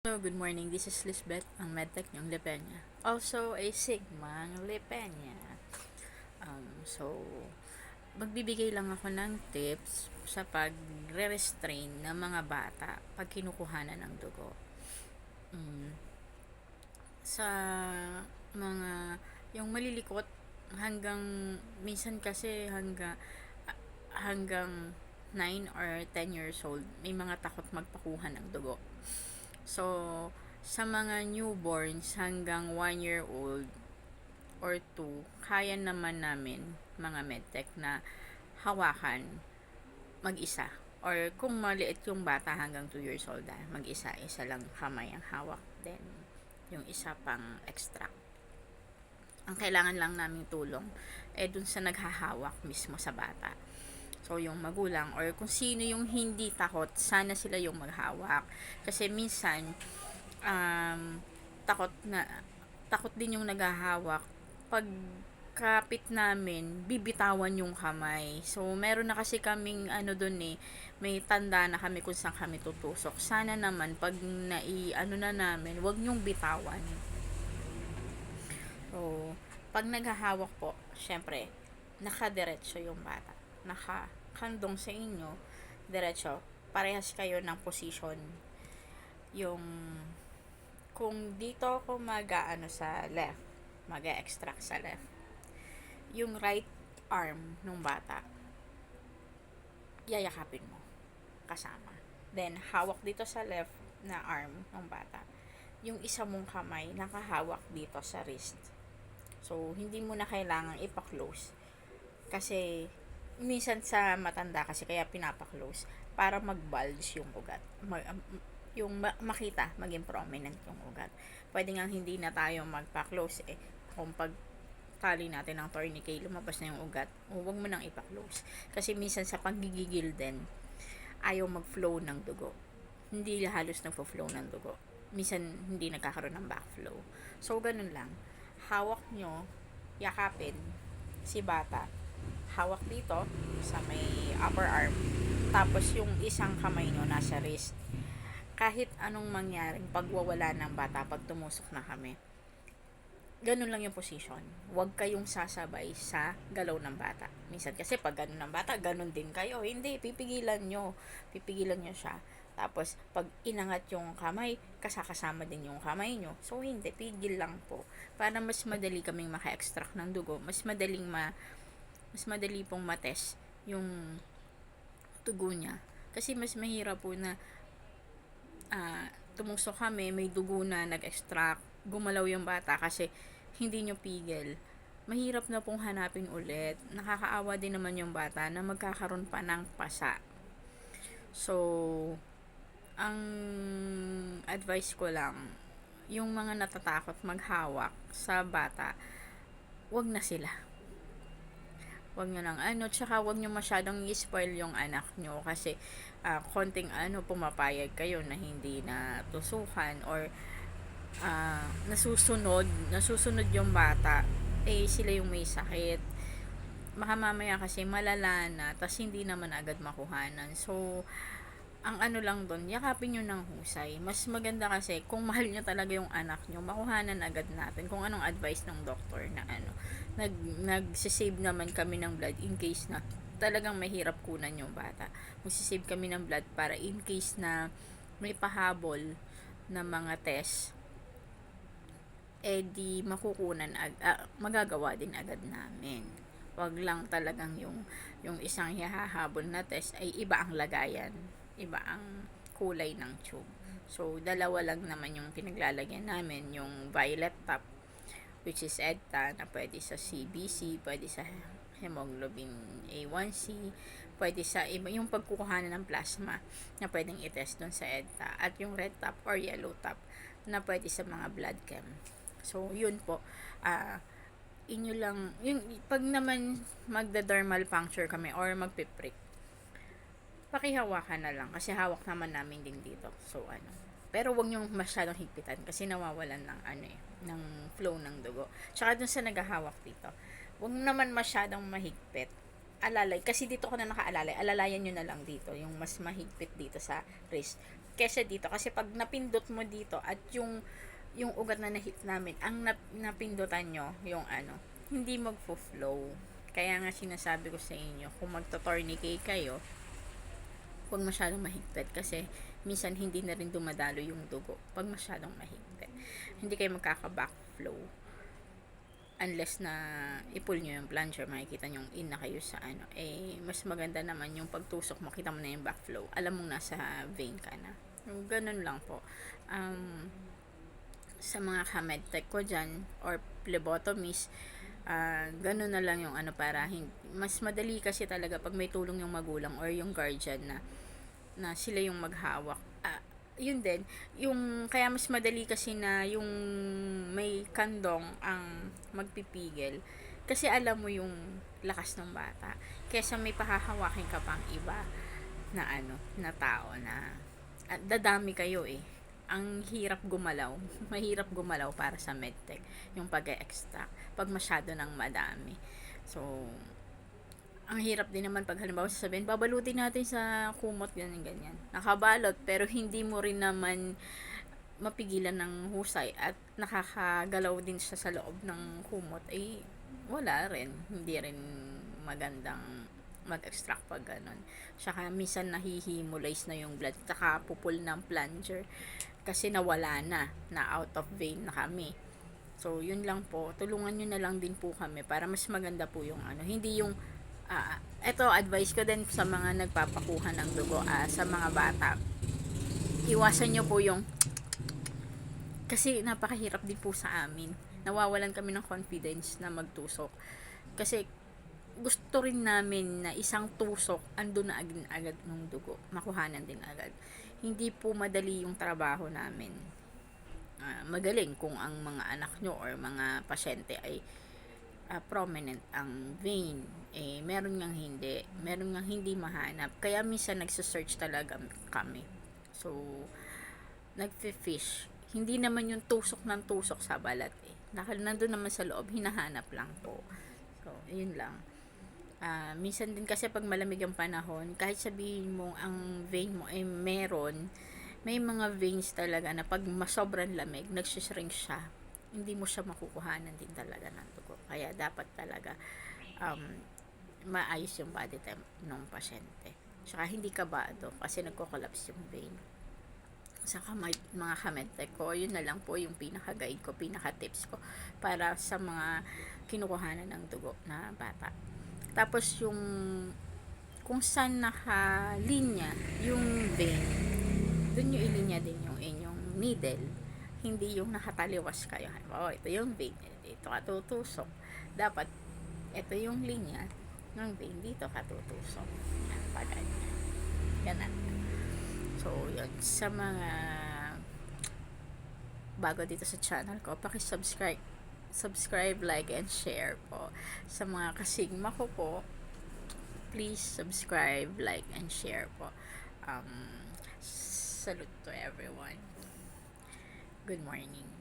Hello, good morning. This is Lisbeth, ang medtech ng Lepenya. Also, a Sigma ng Lepenya. So, magbibigay lang ako ng tips sa pag-restrain ng mga bata pag kinukuhanan ng dugo. Sa mga, yung malilikot, hanggang, minsan kasi hanggang 9 or 10 years old, may mga takot magpakuha ng dugo. So, sa mga newborns hanggang 1 year old or 2, kaya naman namin mga medtech na hawakan mag-isa. Or kung maliit yung bata hanggang 2 years old, mag-isa, isa lang kamay ang hawak. Then, yung isa pang extra. Ang kailangan lang naming tulong dun sa naghahawak mismo sa bata. So, yung magulang or kung sino yung hindi takot, sana sila yung maghawak. Kasi minsan, takot din yung naghahawak. Pag kapit namin, bibitawan yung kamay. So, meron na kasi kaming dun may tanda na kami kung saan kami tutusok. Sana naman, pag na namin, wag nyong bitawan. So, pag naghahawak po, syempre, nakadiretso yung bata. Nakakandong sa inyo, diretso. Parehas kayo ng position. Yung, kung dito ako sa left, mag-extract sa left. Yung right arm ng bata, yayakapin mo. Kasama. Then, hawak dito sa left na arm ng bata. Yung isa mong kamay, nakahawak dito sa wrist. So, hindi mo na kailangang ipa-close. Kasi, minsan sa matanda kasi kaya pinapa-close para mag-bulge yung ugat. Makita, maging prominent yung ugat. Pwede nga hindi na tayo magpa-close kung pag tali natin ng tourniquet, lumabas na yung ugat, huwag mo nang ipa-close. Kasi minsan sa paggigigil din, ayaw mag-flow ng dugo. Hindi halos nagpo-flow ng dugo. Minsan hindi nagkakaroon ng backflow. So, ganun lang. Hawak nyo, yakapin si bata. Hawak dito sa may upper arm. Tapos yung isang kamay nyo nasa wrist. Kahit anong mangyaring pagwawala ng bata pag tumusok na kami, ganun lang yung position. Huwag kayong sasabay sa galaw ng bata. Minsan kasi pag ganun ng bata, ganun din kayo. Hindi, pipigilan nyo siya. Tapos, pag inangat yung kamay, kasama din yung kamay nyo. So, hindi, pigil lang po. Para mas madali kaming maka-extract ng dugo, mas madali pong matest yung dugo niya. Kasi mas mahirap po na tumusok kami, may dugo na nag-extract, gumalaw yung bata kasi hindi nyo pigil. Mahirap na pong hanapin ulit. Nakakaawa din naman yung bata na magkakaroon pa ng pasa. So, ang advice ko lang, yung mga natatakot maghawak sa bata, wag na sila. Wag nyo lang tsaka wag nyo masyadong i-spoil yung anak nyo kasi konting pumapayag kayo na hindi na tusukan or nasusunod yung bata, sila yung may sakit. Baka mamaya kasi malala na, tas hindi naman agad makuhanan. So, ang lang doon, yakapin nyo ng husay. Mas maganda kasi, kung mahal nyo talaga yung anak nyo, makuhanan agad natin kung anong advice ng doktor na nagsisave naman kami ng blood in case na talagang mahirap kunan yung bata. Magsisave kami ng blood para in case na may pahabol na mga test, di makukunan magagawa din agad namin. Wag lang talagang yung isang hihahabol na test ay iba ang lagayan, iba ang kulay ng tube. So, dalawa lang naman yung pinaglalagyan namin, yung violet top, which is EDTA, na pwede sa CBC, pwede sa hemoglobin A1C, pwede sa iba, yung pagkukuhanan ng plasma na pwedeng i-test doon sa EDTA, at yung red top or yellow top na pwede sa mga blood chem. So, yun po. Inyo lang, yung pag naman magda-dermal puncture kami or magpiprick, pakihawakan na lang kasi hawak naman namin din dito. So, pero wag nyo masyadong higpitan kasi nawawalan ng ng flow ng dugo. Tsaka dun sa naghahawak dito, wag naman masyadong mahigpit. Alalay, kasi dito ko na nakaalalay, alalayan nyo na lang dito, yung mas mahigpit dito sa wrist. kesa dito. Kasi pag napindot mo dito at yung ugat na nahit namin, ang napindutan nyo, yung ano, hindi magfo-flow. Kaya nga sinasabi ko sa inyo, kung magto-tourniquet kayo, huwag masyadong mahigpit kasi minsan hindi na rin dumadalo yung dugo pag masyadong mahigpit. Hindi kayo magkaka-backflow unless na i-pull nyo yung plunger, makikita nyo in na kayo sa ano. Eh, mas maganda naman yung pagtusok mo, kita mo na yung backflow, alam mong nasa vein ka na. Ganun lang po. Sa mga kamedtech ko dyan or phlebotomist, ganun na lang yung ano, para mas madali kasi talaga pag may tulong yung magulang or yung guardian na sila yung maghawak. Yun din, yung kaya mas madali kasi na yung may kandong ang magpipigil kasi alam mo yung lakas ng bata kaysa may pahahawakin ka pang iba na ano, na tao na dadami kayo eh. Ang hirap gumalaw, mahirap gumalaw para sa medtech yung pag-extract pag masyado ng madami. So ang hirap din naman pag halimbawa sasabihin, babalutin natin sa kumot, ganyan. Nakabalot, pero hindi mo rin naman mapigilan ng husay at nakakagalaw din siya sa loob ng kumot, eh, wala rin. Hindi rin magandang mag-extract pag ganun. Saka minsan nahihimulize na yung blood, saka pupul ng plunger kasi nawala na out of vein na kami. So, yun lang po. Tulungan nyo na lang din po kami para mas maganda po yung ano. Hindi yung ito advice ko din sa mga nagpapakuha ng dugo, sa mga bata, iwasan nyo po yung, kasi napakahirap din po sa amin, nawawalan kami ng confidence na magtusok kasi gusto rin namin na isang tusok andun na agad ng dugo, makuhanan din agad. Hindi po madali yung trabaho namin. Magaling kung ang mga anak nyo or mga pasyente ay prominent ang vein, eh meron ngang hindi mahanap, kaya minsan nagse-search talaga kami. So nagfi-fish, hindi naman yung tusok ng tusok sa balat eh, nandun naman sa loob, hinahanap lang po. So yun lang. Minsan din kasi pag malamig ang panahon, kahit sabihin mo ang vein mo ay may mga veins talaga na pag masobrang lamig, nagsishrink siya, hindi mo siya makukuhanan din talaga ng dugo. Kaya dapat talaga maayos yung body temp ng pasyente. Saka hindi kabado kasi nagko-collapse yung vein. Saka mga kamedtech ko, yun na lang po yung pinaka-guide ko, pinaka-tips ko para sa mga kinukuhanan ng dugo na bata. Tapos yung kung saan nakalinya yung vein, dun yung ilinya din yung inyong needle, hindi yung nakataliwas kayo. Ito yung vein, dito ka tutusok. Dapat, ito yung linya ng vein, dito ka tutusok. Yan, paganyan. Ganun. So, yun. Sa mga bago dito sa channel ko, subscribe, like, and share po. Sa mga kasigma ko po, please subscribe, like, and share po. Salute to everyone. Good morning.